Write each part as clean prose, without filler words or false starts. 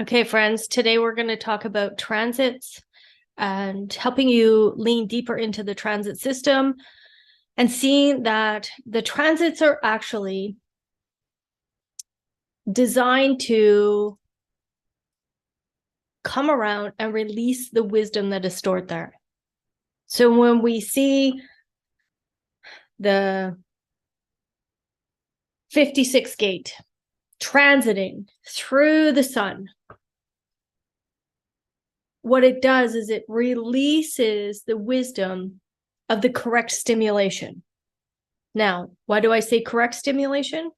Okay, friends, today we're going to talk about transits and helping you lean deeper into the transit system and seeing that the transits are actually designed to come around and release the wisdom that is stored there. So when we see the 56th gate transiting through the sun, what it does is it releases the wisdom of the correct stimulation. Now, why do I say correct stimulation?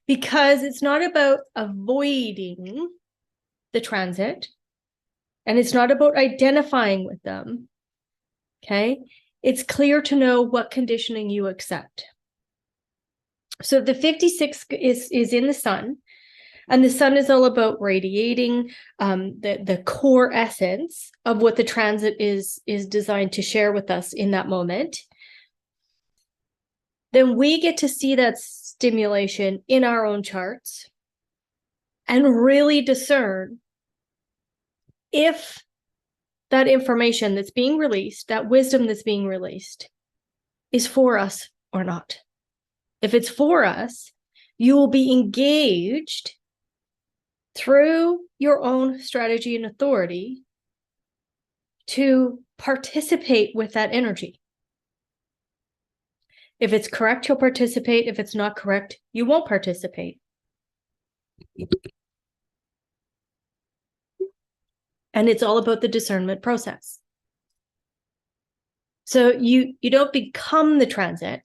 Because it's not about avoiding the transit, and it's not about identifying with them, okay? It's clear to know what conditioning you accept. So the 56 is in the sun, and the sun is all about radiating the core essence of what the transit is designed to share with us in that moment. Then we get to see that stimulation in our own charts and really discern if that information that's being released, that wisdom that's being released, is for us or not. If it's for us, you will be engaged through your own strategy and authority to participate with that energy. If it's correct, you'll participate. If it's not correct, you won't participate. And it's all about the discernment process. So you don't become the transit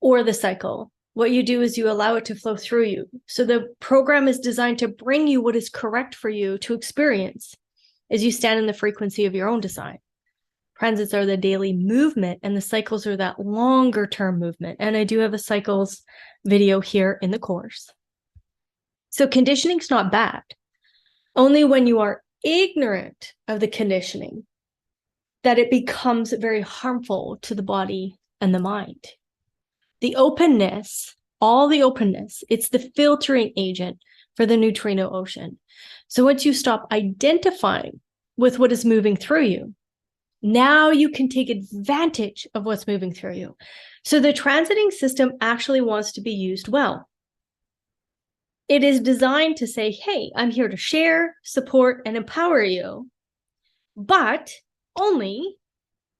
or the cycle. What you do is you allow it to flow through you. So the program is designed to bring you what is correct for you to experience as you stand in the frequency of your own design. Transits are the daily movement, and the cycles are that longer term movement. And I do have a cycles video here in the course. So conditioning is not bad. Only when you are ignorant of the conditioning that it becomes very harmful to the body and the mind. The openness, all the openness, it's the filtering agent for the neutrino ocean. So once you stop identifying with what is moving through you, now you can take advantage of what's moving through you. So the transiting system actually wants to be used well. It is designed to say, hey, I'm here to share, support, and empower you, but only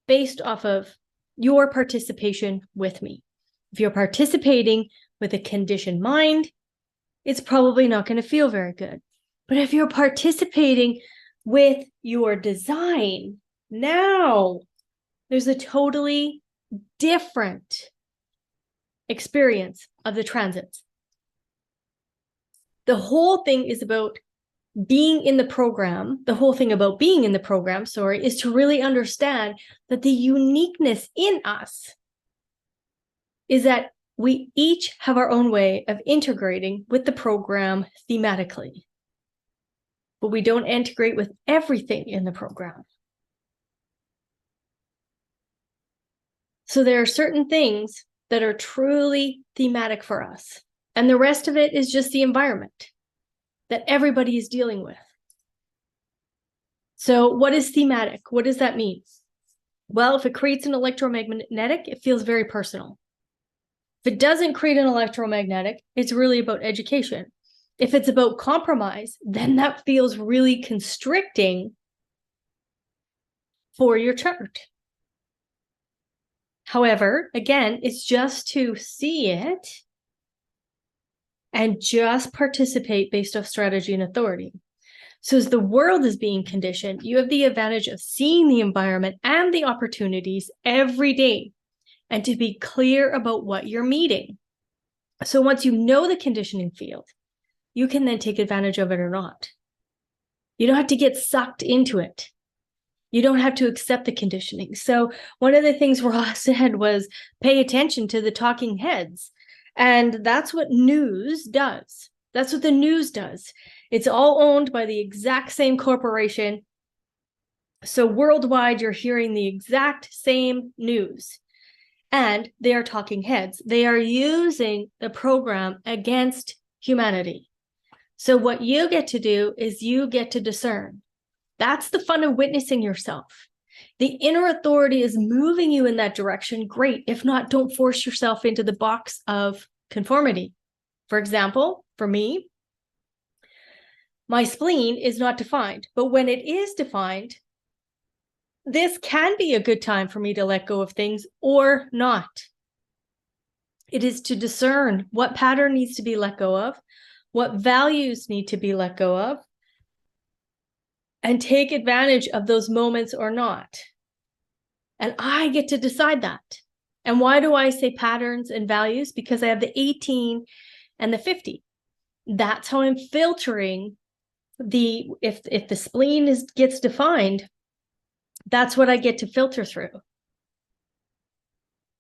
based off of your participation with me. If you're participating with a conditioned mind, it's probably not going to feel very good. But if you're participating with your design, now there's a totally different experience of the transits. The whole thing is about being in the program. The whole thing about being in the program, is to really understand that the uniqueness in us is that we each have our own way of integrating with the program thematically, but we don't integrate with everything in the program. So there are certain things that are truly thematic for us, and the rest of it is just the environment that everybody is dealing with. So what is thematic? What does that mean? Well, if it creates an electromagnetic, it feels very personal. If it doesn't create an electromagnetic, it's really about education. If it's about compromise, then that feels really constricting for your chart. However, again, it's just to see it and just participate based off strategy and authority. So as the world is being conditioned, you have the advantage of seeing the environment and the opportunities every day and to be clear about what you're meeting. So once you know the conditioning field, you can then take advantage of it or not. You don't have to get sucked into it. You don't have to accept the conditioning. So one of the things Ross said was pay attention to the talking heads. And that's what news does. That's what the news does. It's all owned by the exact same corporation. So worldwide, you're hearing the exact same news. And they are talking heads. They are using the program against humanity. So what you get to do is you get to discern. That's the fun of witnessing yourself. The inner authority is moving you in that direction. Great. If not, don't force yourself into the box of conformity. For example, for me, my spleen is not defined, but when it is defined, this can be a good time for me to let go of things or not. It is to discern what pattern needs to be let go of, what values need to be let go of, and take advantage of those moments or not. And I get to decide that. And why do I say patterns and values? Because I have the 18 and the 50. That's how I'm filtering if the spleen gets defined, that's what I get to filter through.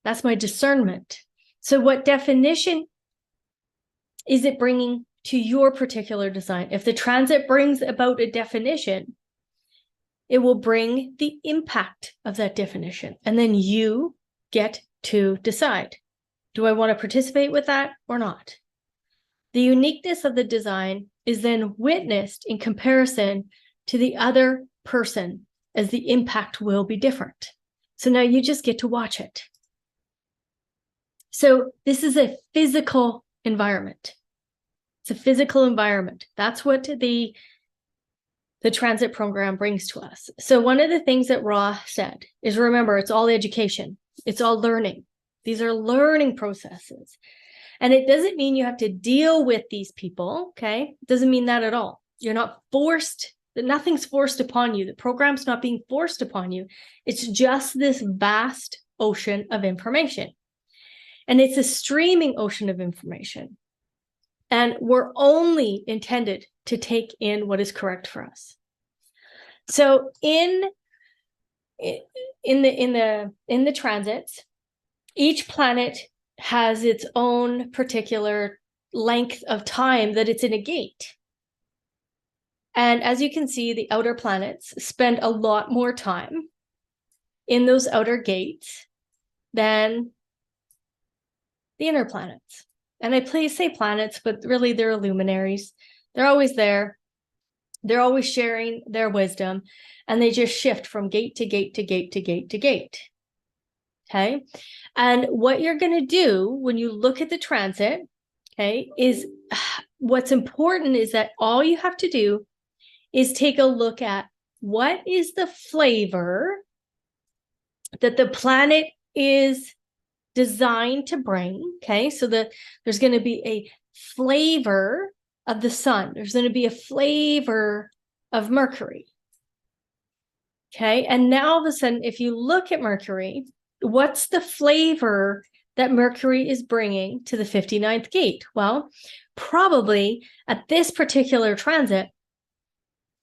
That's my discernment. So what definition is it bringing to your particular design? If the transit brings about a definition, it will bring the impact of that definition. And then you get to decide, do I want to participate with that or not? The uniqueness of the design is then witnessed in comparison to the other person, as the impact will be different. So now you just get to watch it. So this is a physical environment. It's a physical environment. That's what the transit program brings to us. So one of the things that Ra said is, remember, it's all education. It's all learning. These are learning processes. And it doesn't mean you have to deal with these people, okay? It doesn't mean that at all. You're not forced, nothing's forced upon you. The program's not being forced upon you. It's just this vast ocean of information. And it's a streaming ocean of information. And we're only intended to take in what is correct for us. So in the transits, each planet has its own particular length of time that it's in a gate. And as you can see, the outer planets spend a lot more time in those outer gates than the inner planets. And I say planets, but really they're luminaries. They're always there. They're always sharing their wisdom, and they just shift from gate to gate to gate to gate to gate. Okay. And what you're going to do when you look at the transit, okay, is what's important is that all you have to do is take a look at what is the flavor that the planet is designed to bring. Okay. So there's going to be a flavor of the sun. There's going to be a flavor of Mercury. Okay. And now all of a sudden, if you look at Mercury, what's the flavor that Mercury is bringing to the 59th gate? Well, probably at this particular transit,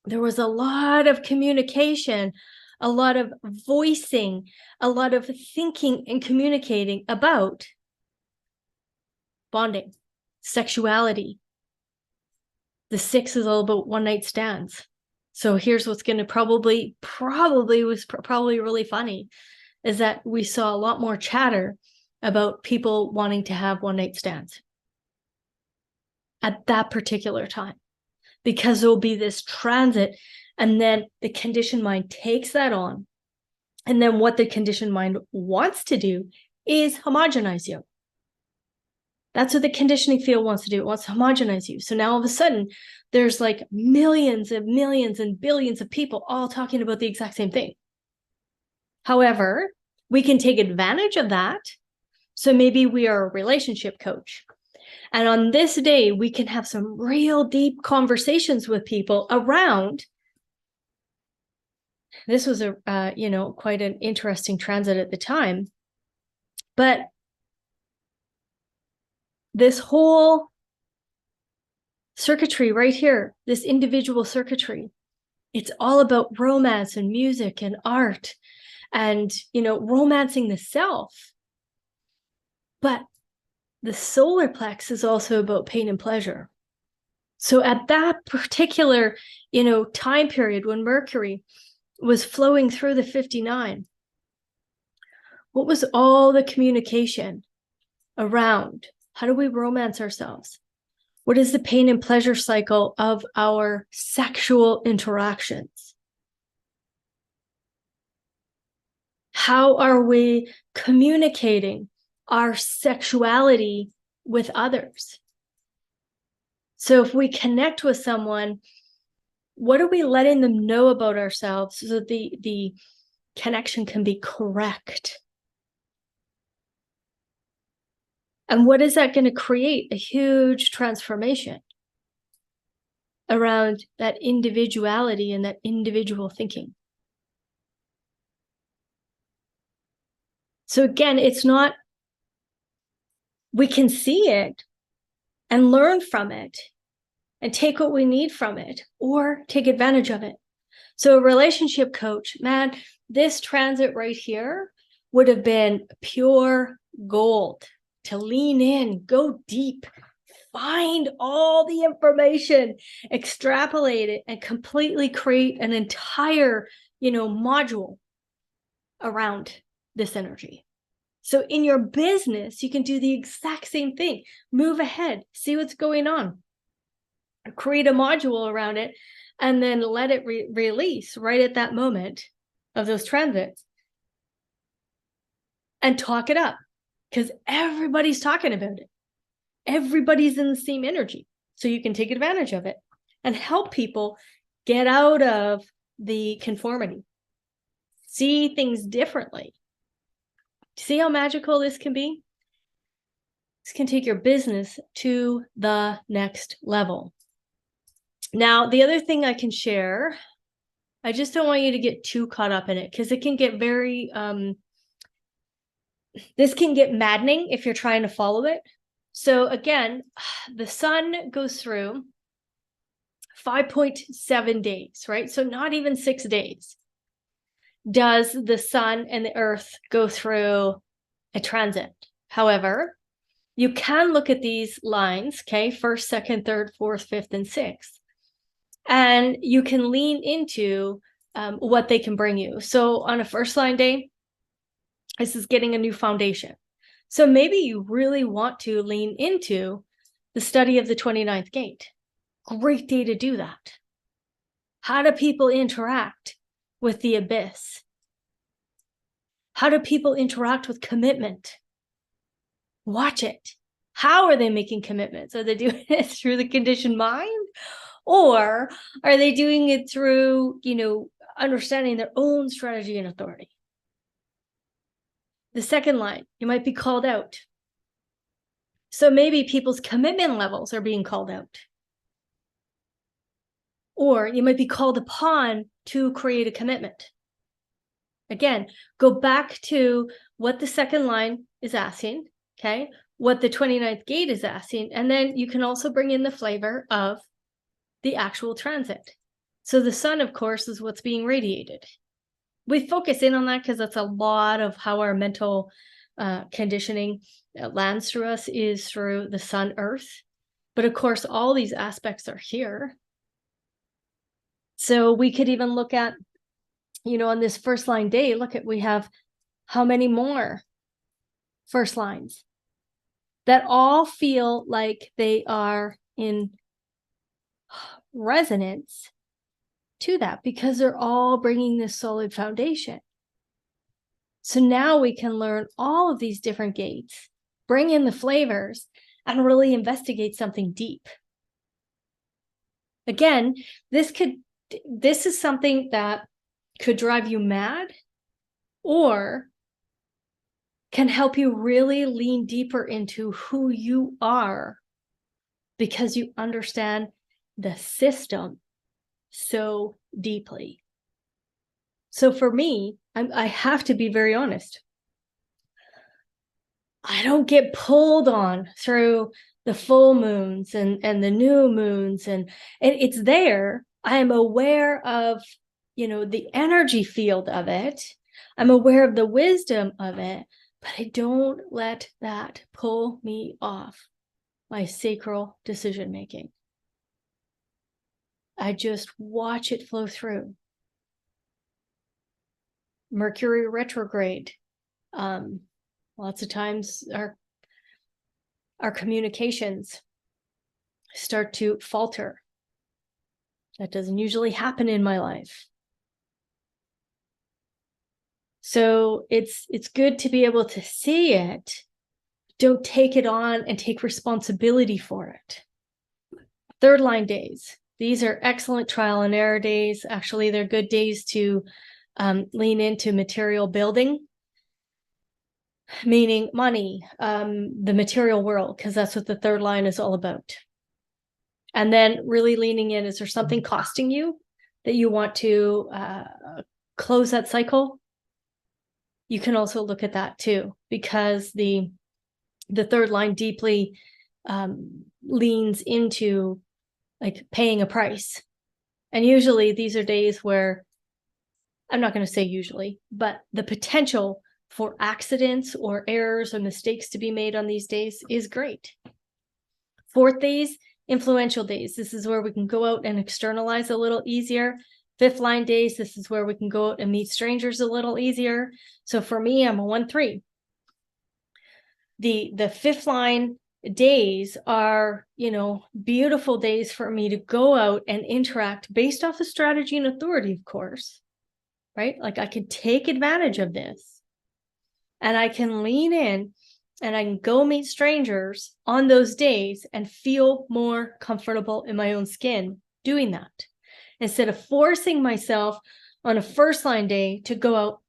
there was a lot of communication, a lot of voicing, a lot of thinking and communicating about bonding, sexuality. The 6 is all about one-night stands. So here's what's going to probably really funny, is that we saw a lot more chatter about people wanting to have one-night stands at that particular time, because there will be this transit, and then the conditioned mind takes that on. And then what the conditioned mind wants to do is homogenize you. That's what the conditioning field wants to do. It wants to homogenize you. So now all of a sudden, there's like millions and millions and billions of people all talking about the exact same thing. However, we can take advantage of that. So maybe we are a relationship coach. And on this day, we can have some real deep conversations with people around. This was quite an interesting transit at the time. But this whole circuitry right here, this individual circuitry, it's all about romance and music and art and, romancing the self. But the solar plex is also about pain and pleasure. So at that particular, time period when Mercury was flowing through the 59, what was all the communication around? How do we romance ourselves? What is the pain and pleasure cycle of our sexual interactions? How are we communicating our sexuality with others? So if we connect with someone, what are we letting them know about ourselves so that the connection can be correct? And what is that going to create? A huge transformation around that individuality and that individual thinking. So again, it's not, we can see it and learn from it and take what we need from it or take advantage of it. So a relationship coach, man, this transit right here would have been pure gold to lean in, go deep, find all the information, extrapolate it, and completely create an entire, module around this energy. So in your business, you can do the exact same thing. Move ahead, see what's going on, create a module around it, and then let it release right at that moment of those transits and talk it up, because everybody's talking about it. Everybody's in the same energy. So you can take advantage of it and help people get out of the conformity, see things differently. See how magical this can be? This can take your business to the next level. Now, the other thing I can share, I just don't want you to get too caught up in it, because it can get very, this can get maddening if you're trying to follow it. So again, the sun goes through 5.7 days, right? So not even 6 days does the sun and the earth go through a transit. However, you can look at these lines, okay? First, second, third, fourth, fifth, and sixth. And you can lean into what they can bring you. So on a first line day, this is getting a new foundation. So maybe you really want to lean into the study of the 29th gate. Great day to do that. How do people interact with the abyss? How do people interact with commitment? Watch it. How are they making commitments? Are they doing it through the conditioned mind? Or are they doing it through, understanding their own strategy and authority? The second line, you might be called out. So maybe people's commitment levels are being called out. Or you might be called upon to create a commitment. Again, go back to what the second line is asking, okay? What the 29th gate is asking, and then you can also bring in the flavor of the actual transit. So the sun, of course, is what's being radiated. We focus in on that because that's a lot of how our mental conditioning lands through us, is through the sun, earth. But of course, all these aspects are here. So we could even look at, on this first line day, we have how many more first lines that all feel like they are in resonance to that, because they're all bringing this solid foundation. So now we can learn all of these different gates, bring in the flavors, and really investigate something deep. Again, this is something that could drive you mad, or can help you really lean deeper into who you are, because you understand the system so deeply. So for me, I have to be very honest. I don't get pulled on through the full moons and the new moons, and it's there. I am aware of, the energy field of it. I'm aware of the wisdom of it, but I don't let that pull me off my sacral decision making. I just watch it flow through. Mercury retrograde. Lots of times our communications start to falter. That doesn't usually happen in my life. So it's good to be able to see it. Don't take it on and take responsibility for it. Third line days. These are excellent trial and error days. Actually, they're good days to lean into material building, meaning money, the material world, because that's what the third line is all about. And then really leaning in, is there something costing you that you want to close that cycle? You can also look at that too, because the third line deeply leans into like paying a price. And usually these are days where, I'm not going to say usually, but the potential for accidents or errors or mistakes to be made on these days is great. Fourth days, influential days. This is where we can go out and externalize a little easier. Fifth line days, this is where we can go out and meet strangers a little easier. So for me, I'm a 1-3. The fifth line days are, beautiful days for me to go out and interact based off of strategy and authority, of course, right? Like I can take advantage of this and I can lean in and I can go meet strangers on those days and feel more comfortable in my own skin doing that, instead of forcing myself on a first line day to go out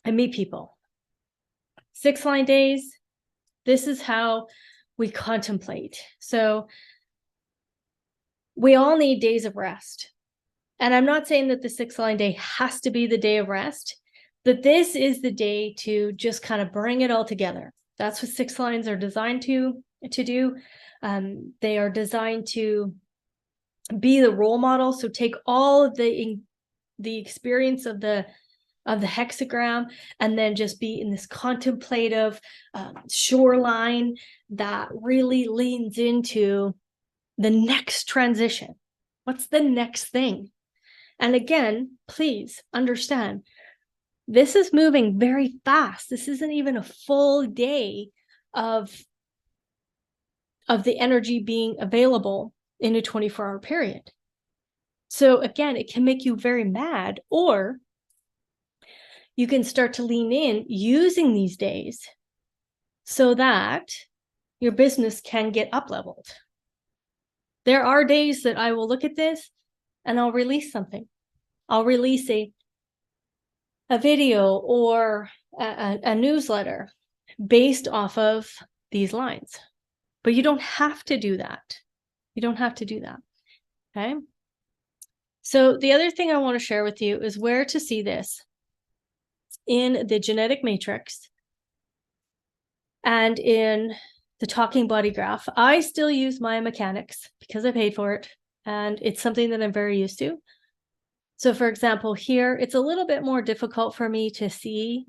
and meet people. 6 line days, this is how we contemplate. So we all need days of rest. And I'm not saying that the 6 line day has to be the day of rest, but this is the day to just kind of bring it all together. That's what 6 lines are designed to do. They are designed to be the role model. So take all of the experience of the hexagram and then just be in this contemplative shoreline that really leans into the next transition. What's the next thing? And again, please understand, this is moving very fast. This isn't even a full day of the energy being available in a 24-hour period. So again, it can make you very mad, or you can start to lean in using these days so that your business can get up-leveled. There are days that I will look at this and I'll release something. I'll release a video or a newsletter based off of these lines. But you don't have to do that. You don't have to do that. Okay. So the other thing I want to share with you is where to see this in the genetic matrix and in the talking body graph. I still use Maya Mechanics because I paid for it, and it's something that I'm very used to. So for example, here, it's a little bit more difficult for me to see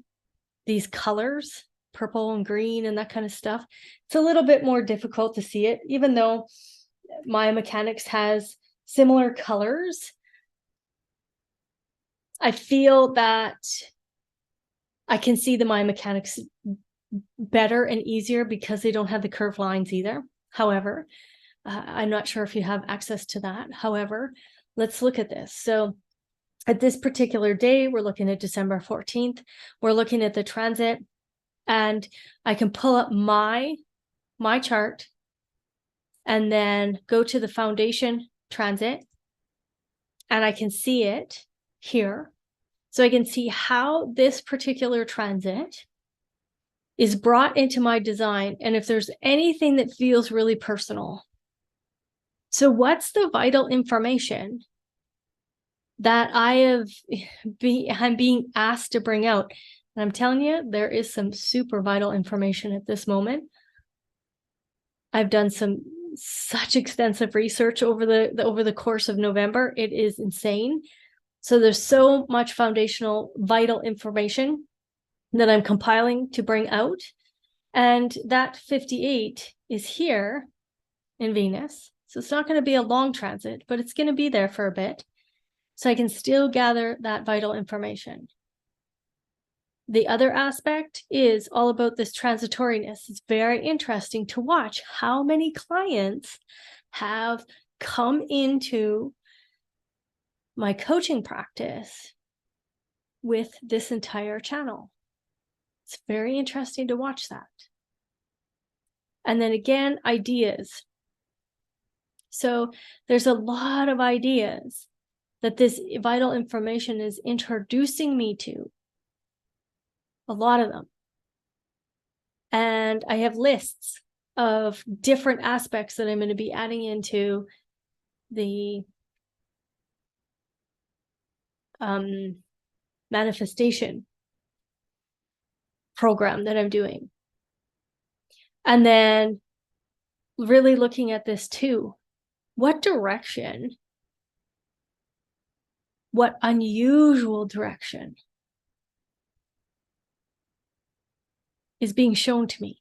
these colors, purple and green and that kind of stuff. It's a little bit more difficult to see it, even though Maya Mechanics has similar colors. I feel that I can see the Maya Mechanics better and easier because they don't have the curved lines either. However, I'm not sure if you have access to that. However, let's look at this. So at this particular day, we're looking at December 14th. We're looking at the transit, and I can pull up my chart and then go to the foundation transit, and I can see it here. So I can see how this particular transit is brought into my design, and if there's anything that feels really personal. So what's the vital information that I'm being asked to bring out? And I'm telling you, there is some super vital information at this moment. I've done such extensive research over the course of November. It is insane. So there's so much foundational, vital information that I'm compiling to bring out. And that 58 is here in Venus. So it's not going to be a long transit, but it's going to be there for a bit. So I can still gather that vital information. The other aspect is all about this transitoriness. It's very interesting to watch how many clients have come into my coaching practice with this entire channel. It's very interesting to watch that. And then again, ideas. So there's a lot of ideas that this vital information is introducing me to. A lot of them. And I have lists of different aspects that I'm going to be adding into the manifestation program that I'm doing. And then really looking at this too. What direction, what unusual direction is being shown to me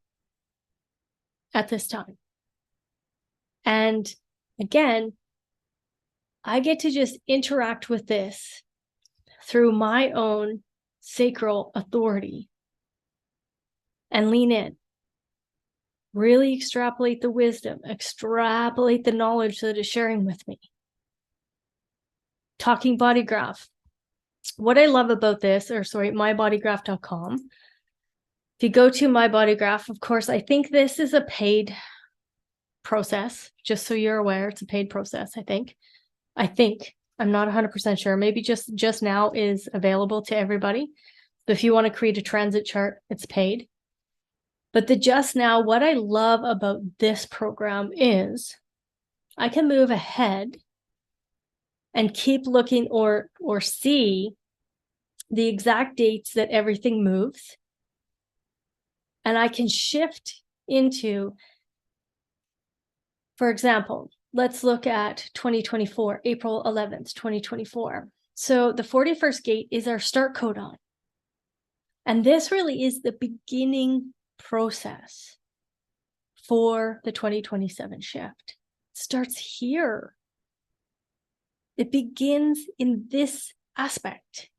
at this time? And again, I get to just interact with this through my own sacral authority and lean in. Really extrapolate the wisdom, extrapolate the knowledge that is sharing with me. Talking body graph. What I love about this, mybodygraph.com. If you go to My Body Graph, of course, I think this is a paid process, just so you're aware, it's a paid process, I think. I'm not 100% sure. Maybe just now is available to everybody. But if you want to create a transit chart, it's paid. But the just now, what I love about this program is I can move ahead and keep looking or see the exact dates that everything moves. And I can shift into, for example, let's look at 2024, April 11th, 2024. So the 41st gate is our start codon. And this really is the beginning process for the 2027 shift. It starts here. It begins in this aspect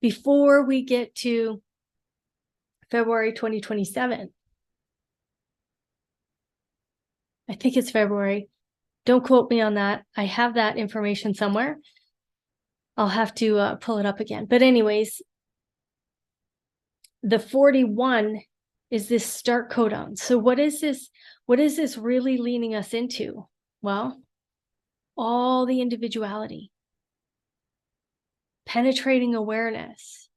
before we get to February 2027. I think it's February. Don't quote me on that. I have that information somewhere. I'll have to pull it up again. But anyways, the 41 is this start codon. So what is this? What is this really leaning us into? Well, all the individuality, penetrating awareness,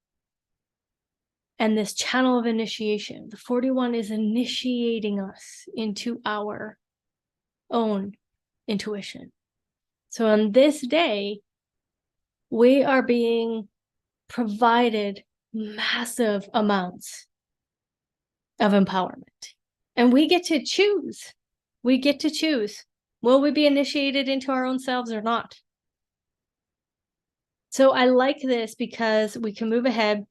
and this channel of initiation. The 41 is initiating us into our own intuition. So on this day, we are being provided massive amounts of empowerment. And we get to choose. We get to choose. Will we be initiated into our own selves or not? So I like this because we can move ahead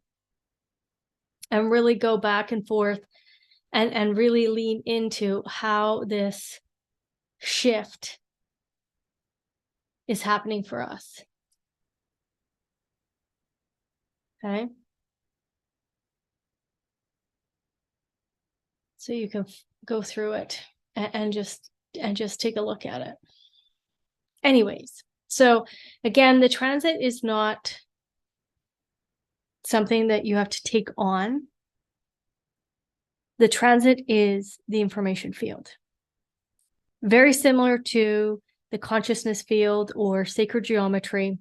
and really go back and forth and really lean into how this shift is happening for us. Okay. So you can go through it and just take a look at it. Anyways, so again, the transit is not something that you have to take on. The transit is the information field. Very similar to the consciousness field or sacred geometry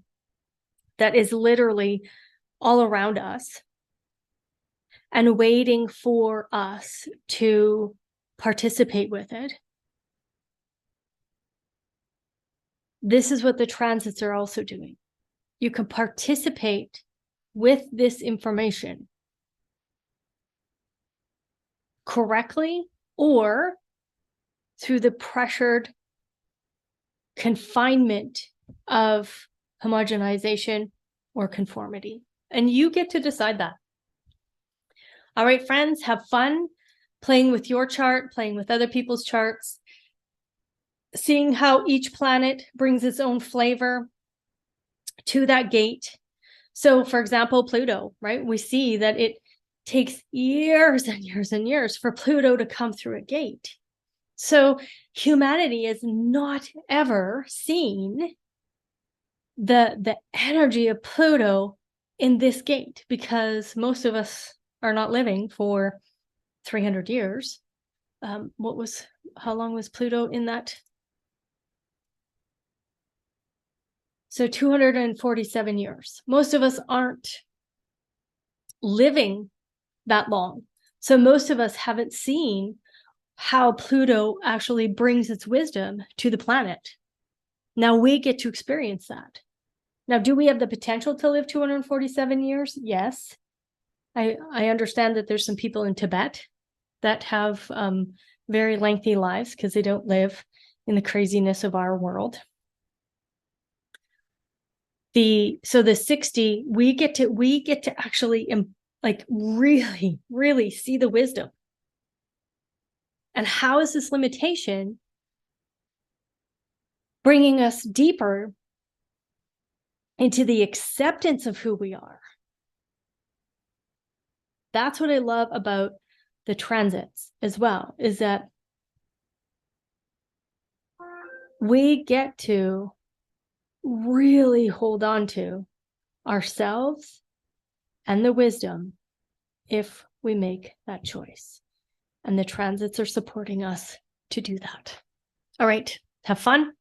that is literally all around us and waiting for us to participate with it. This is what the transits are also doing. You can participate with this information correctly or through the pressured confinement of homogenization or conformity. And you get to decide that. All right, friends, have fun playing with your chart, playing with other people's charts, seeing how each planet brings its own flavor to that gate. So, for example, Pluto, right? We see that it takes years and years and years for Pluto to come through a gate. So humanity has not ever seen the energy of Pluto in this gate, because most of us are not living for 300 years. How long was Pluto in that? So 247 years. Most of us aren't living that long. So most of us haven't seen how Pluto actually brings its wisdom to the planet. Now we get to experience that. Now, do we have the potential to live 247 years? Yes. I understand that there's some people in Tibet that have very lengthy lives because they don't live in the craziness of our world. So the 60, we get to actually like really see the wisdom. And how is this limitation bringing us deeper into the acceptance of who we are? That's what I love about the transits as well, is that we get to really hold on to ourselves and the wisdom if we make that choice. And the transits are supporting us to do that. All right, have fun.